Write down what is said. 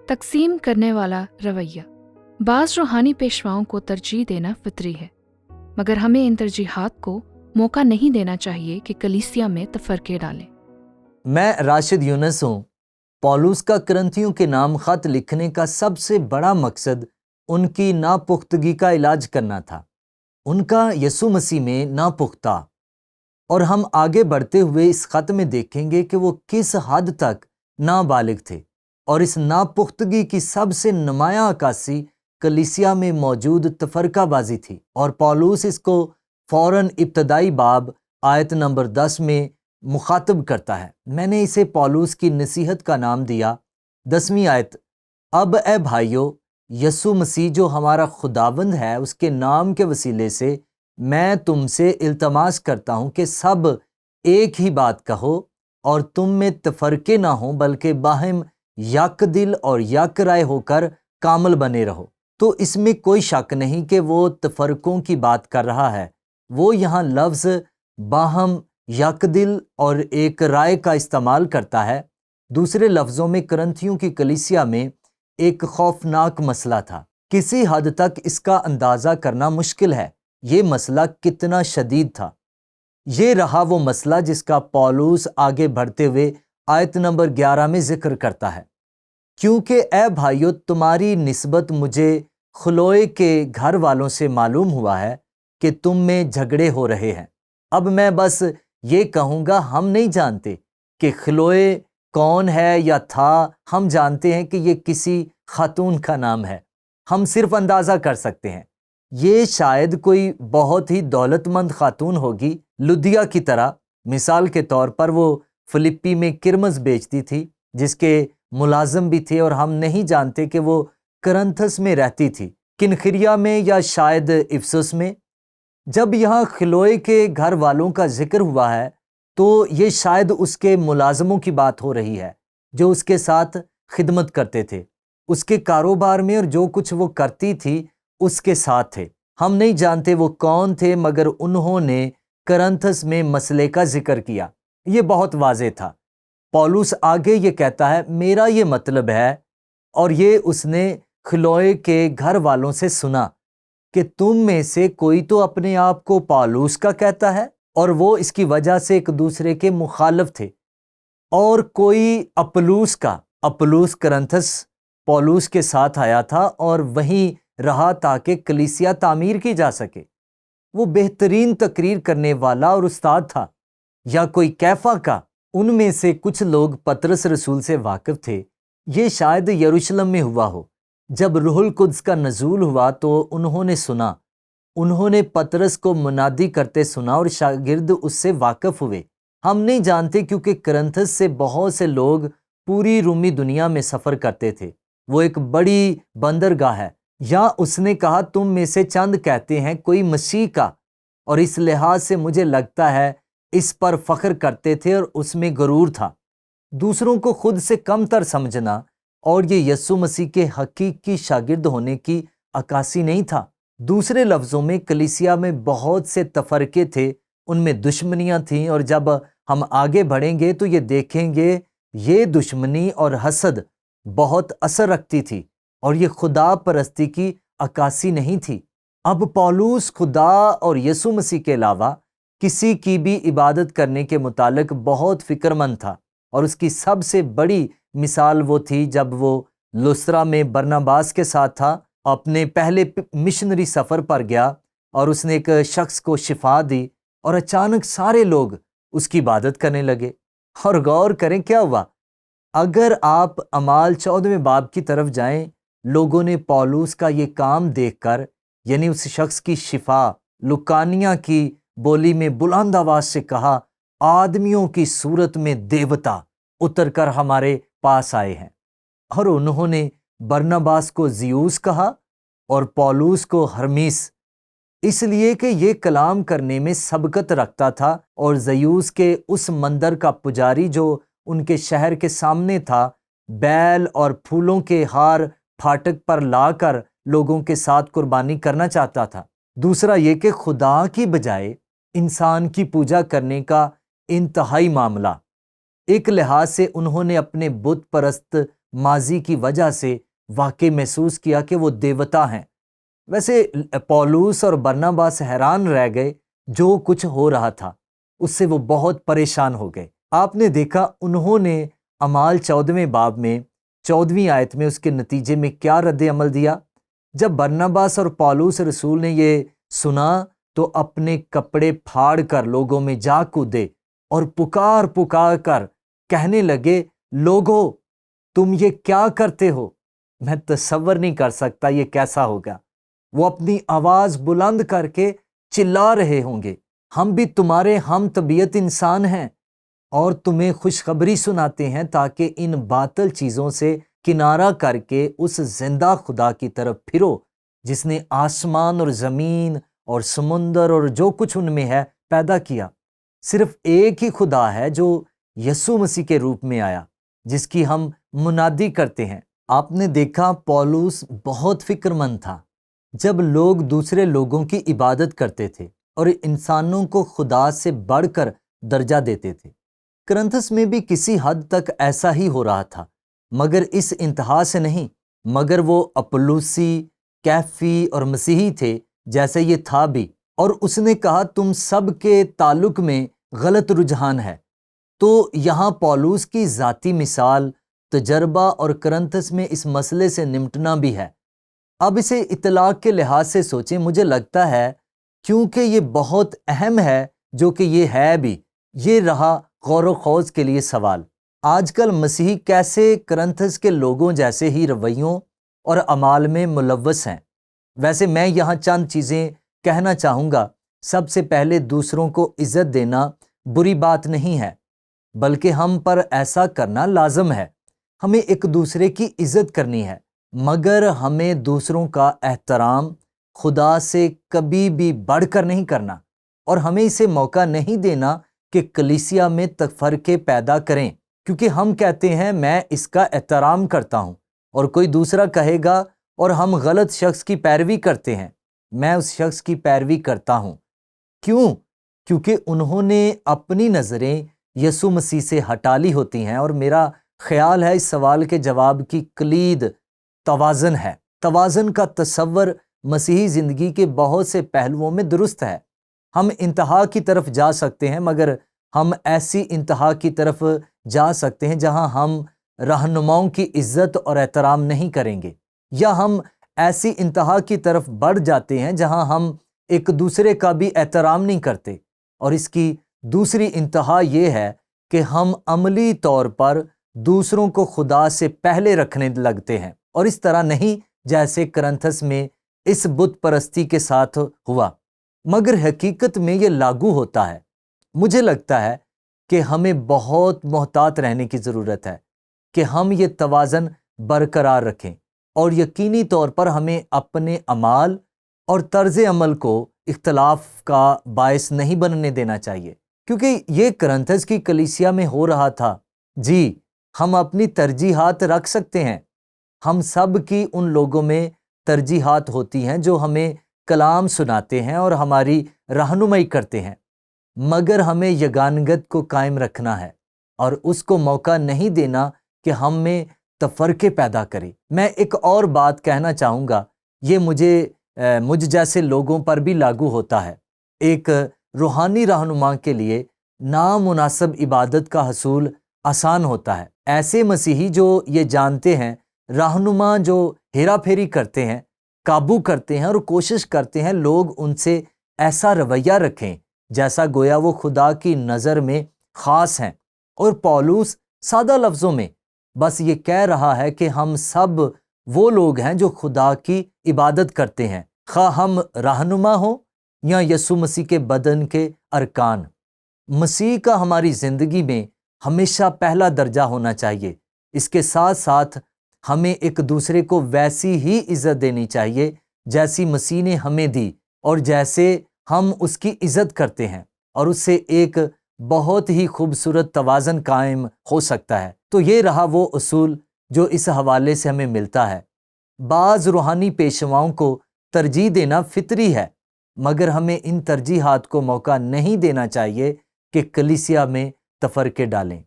تقسیم کرنے والا رویہ۔ بعض روحانی پیشواؤں کو ترجیح دینا فطری ہے، مگر ہمیں ان ترجیحات کو موقع نہیں دینا چاہیے کہ کلیسیا میں تفرقے ڈالیں۔ میں راشد یونس ہوں۔ پولس کا کرنتھیوں کے نام خط لکھنے کا سب سے بڑا مقصد ان کی ناپختگی کا علاج کرنا تھا۔ ان کا یسوع مسیح میں ناپختہ، اور ہم آگے بڑھتے ہوئے اس خط میں دیکھیں گے کہ وہ کس حد تک نابالغ تھے، اور اس ناپختگی کی سب سے نمایاں عکاسی کلیسیا میں موجود تفرقہ بازی تھی، اور پولس اس کو فوراً ابتدائی باب آیت نمبر 10 میں مخاطب کرتا ہے۔ میں نے اسے پولس کی نصیحت کا نام دیا۔ 10ویں آیت: اب اے بھائیو، یسوع مسیح جو ہمارا خداوند ہے، اس کے نام کے وسیلے سے میں تم سے التماس کرتا ہوں کہ سب ایک ہی بات کہو، اور تم میں تفرقے نہ ہوں، بلکہ باہم یک دل اور یک رائے ہو کر کامل بنے رہو۔ تو اس میں کوئی شک نہیں کہ وہ تفرقوں کی بات کر رہا ہے۔ وہ یہاں لفظ باہم یک دل اور ایک رائے کا استعمال کرتا ہے۔ دوسرے لفظوں میں کرنتھیوں کی کلیسیا میں ایک خوفناک مسئلہ تھا۔ کسی حد تک اس کا اندازہ کرنا مشکل ہے یہ مسئلہ کتنا شدید تھا۔ یہ رہا وہ مسئلہ جس کا پولس آگے بڑھتے ہوئے آیت نمبر 11 میں ذکر کرتا ہے۔ کیونکہ اے بھائیو، تمہاری نسبت مجھے خلوئے کے گھر والوں سے معلوم ہوا ہے کہ تم میں جھگڑے ہو رہے ہیں۔ اب میں بس یہ کہوں گا، ہم نہیں جانتے کہ خلوئے کون ہے یا تھا۔ ہم جانتے ہیں کہ یہ کسی خاتون کا نام ہے۔ ہم صرف اندازہ کر سکتے ہیں یہ شاید کوئی بہت ہی دولت مند خاتون ہوگی، لدیا کی طرح۔ مثال کے طور پر وہ فلپی میں کرمز بیچتی تھی، جس کے ملازم بھی تھے، اور ہم نہیں جانتے کہ وہ کرنتھس میں رہتی تھی، کنخریا میں، یا شاید افسس میں۔ جب یہاں خلوئے کے گھر والوں کا ذکر ہوا ہے تو یہ شاید اس کے ملازموں کی بات ہو رہی ہے جو اس کے ساتھ خدمت کرتے تھے، اس کے کاروبار میں، اور جو کچھ وہ کرتی تھی اس کے ساتھ تھے۔ ہم نہیں جانتے وہ کون تھے، مگر انہوں نے کرنتھس میں مسئلے کا ذکر کیا۔ یہ بہت واضح تھا۔ پولس آگے یہ کہتا ہے، میرا یہ مطلب ہے، اور یہ اس نے خلوئے کے گھر والوں سے سنا، کہ تم میں سے کوئی تو اپنے آپ کو پولس کا کہتا ہے، اور وہ اس کی وجہ سے ایک دوسرے کے مخالف تھے، اور کوئی اپلوس کا۔ اپلوس کرنتھس پولس کے ساتھ آیا تھا اور وہیں رہا تاکہ کلیسیا تعمیر کی جا سکے۔ وہ بہترین تقریر کرنے والا اور استاد تھا۔ یا کوئی کیفا کا۔ ان میں سے کچھ لوگ پطرس رسول سے واقف تھے۔ یہ شاید یروشلم میں ہوا ہو۔ جب روح القدس کا نزول ہوا تو انہوں نے سنا، انہوں نے پطرس کو منادی کرتے سنا، اور شاگرد اس سے واقف ہوئے۔ ہم نہیں جانتے کیونکہ کرنتھس سے بہت سے لوگ پوری رومی دنیا میں سفر کرتے تھے۔ وہ ایک بڑی بندرگاہ ہے۔ یا اس نے کہا، تم میں سے چند کہتے ہیں کوئی مسیح کا، اور اس لحاظ سے مجھے لگتا ہے اس پر فخر کرتے تھے اور اس میں غرور تھا۔ دوسروں کو خود سے کم تر سمجھنا، اور یہ یسوع مسیح کے حقیقی شاگرد ہونے کی عکاسی نہیں تھا۔ دوسرے لفظوں میں کلیسیا میں بہت سے تفرقے تھے، ان میں دشمنیاں تھیں، اور جب ہم آگے بڑھیں گے تو یہ دیکھیں گے یہ دشمنی اور حسد بہت اثر رکھتی تھی، اور یہ خدا پرستی کی عکاسی نہیں تھی۔ اب پولس خدا اور یسوع مسیح کے علاوہ کسی کی بھی عبادت کرنے کے متعلق بہت فکر مند تھا، اور اس کی سب سے بڑی مثال وہ تھی جب وہ لسرا میں برناباس کے ساتھ تھا، اپنے پہلے مشنری سفر پر گیا، اور اس نے ایک شخص کو شفا دی، اور اچانک سارے لوگ اس کی عبادت کرنے لگے۔ اور غور کریں کیا ہوا۔ اگر آپ اعمال 14ویں باب کی طرف جائیں، لوگوں نے پولس کا یہ کام دیکھ کر، یعنی اس شخص کی شفا، لکانیہ کی بولی میں بلند آواز سے کہا، آدمیوں کی صورت میں دیوتا اتر کر ہمارے پاس آئے ہیں۔ اور انہوں نے برناباس کو زیوس کہا اور پولس کو ہرمیس، اس لیے کہ یہ کلام کرنے میں سبقت رکھتا تھا، اور زیوس کے اس مندر کا پجاری جو ان کے شہر کے سامنے تھا، بیل اور پھولوں کے ہار پھاٹک پر لا کر لوگوں کے ساتھ قربانی کرنا چاہتا تھا۔ دوسرا یہ کہ خدا کی بجائے انسان کی پوجا کرنے کا انتہائی معاملہ۔ ایک لحاظ سے انہوں نے اپنے بت پرست ماضی کی وجہ سے واقعی محسوس کیا کہ وہ دیوتا ہیں۔ ویسے پولوس اور برناباس حیران رہ گئے جو کچھ ہو رہا تھا، اس سے وہ بہت پریشان ہو گئے۔ آپ نے دیکھا انہوں نے اعمال 14ویں باب میں 14ویں آیت میں اس کے نتیجے میں کیا رد عمل دیا۔ جب برناباس اور پولوس رسول نے یہ سنا تو اپنے کپڑے پھاڑ کر لوگوں میں جا کودے اور پکار پکار کر کہنے لگے، لوگو تم یہ کیا کرتے ہو؟ میں تصور نہیں کر سکتا یہ کیسا ہوگا۔ وہ اپنی آواز بلند کر کے چلا رہے ہوں گے، ہم بھی تمہارے ہم طبیعت انسان ہیں اور تمہیں خوشخبری سناتے ہیں تاکہ ان باطل چیزوں سے کنارہ کر کے اس زندہ خدا کی طرف پھرو جس نے آسمان اور زمین اور سمندر اور جو کچھ ان میں ہے پیدا کیا۔ صرف ایک ہی خدا ہے جو یسوع مسیح کے روپ میں آیا، جس کی ہم منادی کرتے ہیں۔ آپ نے دیکھا پولوس بہت فکر مند تھا۔ جب لوگ دوسرے لوگوں کی عبادت کرتے تھے اور انسانوں کو خدا سے بڑھ کر درجہ دیتے تھے۔ کرنتھس میں بھی کسی حد تک ایسا ہی ہو رہا تھا، مگر اس انتہا سے نہیں۔ مگر وہ اپلوسی، کیفی اور مسیحی تھے جیسے یہ تھا بھی، اور اس نے کہا تم سب کے تعلق میں غلط رجحان ہے۔ تو یہاں پولوس کی ذاتی مثال، تجربہ اور کرنتھس میں اس مسئلے سے نمٹنا بھی ہے۔ اب اسے اطلاق کے لحاظ سے سوچیں، مجھے لگتا ہے کیونکہ یہ بہت اہم ہے جو کہ یہ ہے بھی، یہ رہا غور و خوض کے لیے سوال۔ آج کل مسیحی کیسے کرنتھس کے لوگوں جیسے ہی رویوں اور اعمال میں ملوث ہیں؟ ویسے میں یہاں چند چیزیں کہنا چاہوں گا۔ سب سے پہلے دوسروں کو عزت دینا بری بات نہیں ہے، بلکہ ہم پر ایسا کرنا لازم ہے۔ ہمیں ایک دوسرے کی عزت کرنی ہے، مگر ہمیں دوسروں کا احترام خدا سے کبھی بھی بڑھ کر نہیں کرنا، اور ہمیں اسے موقع نہیں دینا کہ کلیسیا میں تفرقے پیدا کریں، کیونکہ ہم کہتے ہیں میں اس کا احترام کرتا ہوں، اور کوئی دوسرا کہے گا اور ہم غلط شخص کی پیروی کرتے ہیں، میں اس شخص کی پیروی کرتا ہوں۔ کیوں؟ کیونکہ انہوں نے اپنی نظریں یسوع مسیح سے ہٹا لی ہوتی ہیں، اور میرا خیال ہے اس سوال کے جواب کی کلید توازن ہے۔ توازن کا تصور مسیحی زندگی کے بہت سے پہلوؤں میں درست ہے۔ ہم انتہا کی طرف جا سکتے ہیں، مگر ہم ایسی انتہا کی طرف جا سکتے ہیں جہاں ہم رہنماؤں کی عزت اور احترام نہیں کریں گے، یا ہم ایسی انتہا کی طرف بڑھ جاتے ہیں جہاں ہم ایک دوسرے کا بھی احترام نہیں کرتے، اور اس کی دوسری انتہا یہ ہے کہ ہم عملی طور پر دوسروں کو خدا سے پہلے رکھنے لگتے ہیں، اور اس طرح نہیں جیسے کرنتھس میں اس بت پرستی کے ساتھ ہوا، مگر حقیقت میں یہ لاگو ہوتا ہے۔ مجھے لگتا ہے کہ ہمیں بہت محتاط رہنے کی ضرورت ہے کہ ہم یہ توازن برقرار رکھیں، اور یقینی طور پر ہمیں اپنے اعمال اور طرز عمل کو اختلاف کا باعث نہیں بننے دینا چاہیے، کیونکہ یہ کرنتھس کی کلیسیا میں ہو رہا تھا۔ جی، ہم اپنی ترجیحات رکھ سکتے ہیں، ہم سب کی ان لوگوں میں ترجیحات ہوتی ہیں جو ہمیں کلام سناتے ہیں اور ہماری رہنمائی کرتے ہیں، مگر ہمیں یگانگت کو قائم رکھنا ہے اور اس کو موقع نہیں دینا کہ ہم میں تفرقے پیدا کرے۔ میں ایک اور بات کہنا چاہوں گا، یہ مجھ جیسے لوگوں پر بھی لاگو ہوتا ہے۔ ایک روحانی رہنما کے لیے نامناسب عبادت کا حصول آسان ہوتا ہے۔ ایسے مسیحی جو یہ جانتے ہیں، رہنما جو ہیرا پھیری کرتے ہیں، قابو کرتے ہیں اور کوشش کرتے ہیں لوگ ان سے ایسا رویہ رکھیں جیسا گویا وہ خدا کی نظر میں خاص ہیں۔ اور پولوس سادہ لفظوں میں بس یہ کہہ رہا ہے کہ ہم سب وہ لوگ ہیں جو خدا کی عبادت کرتے ہیں، خواہ ہم رہنما ہوں یا یسوع مسیح کے بدن کے ارکان۔ مسیح کا ہماری زندگی میں ہمیشہ پہلا درجہ ہونا چاہیے۔ اس کے ساتھ ساتھ ہمیں ایک دوسرے کو ویسی ہی عزت دینی چاہیے جیسی مسیح نے ہمیں دی، اور جیسے ہم اس کی عزت کرتے ہیں، اور اس سے ایک بہت ہی خوبصورت توازن قائم ہو سکتا ہے۔ تو یہ رہا وہ اصول جو اس حوالے سے ہمیں ملتا ہے۔ بعض روحانی پیشواؤں کو ترجیح دینا فطری ہے، مگر ہمیں ان ترجیحات کو موقع نہیں دینا چاہیے کہ کلیسیا میں تفرقے ڈالیں۔